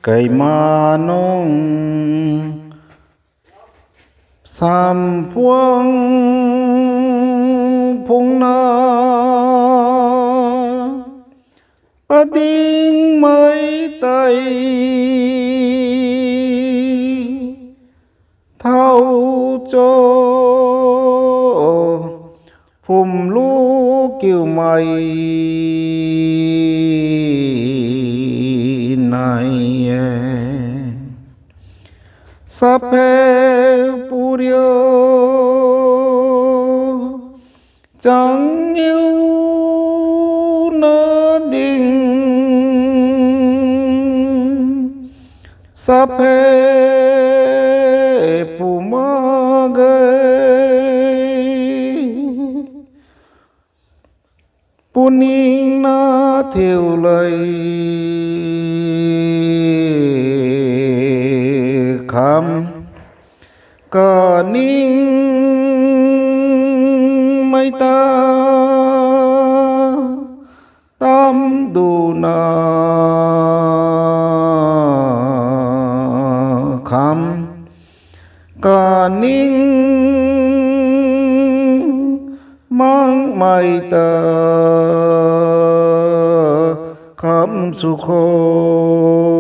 cây ma nông sam phuông phung na a đinh mấy tay thao cho phùm lũ kiều mây này sắp hè purio chẳng yêu nó đình sắp hè pu ma gây puning na theo lời kham cả ninh mấy ta tam du na kham cả ninh mang mai ta kham su khô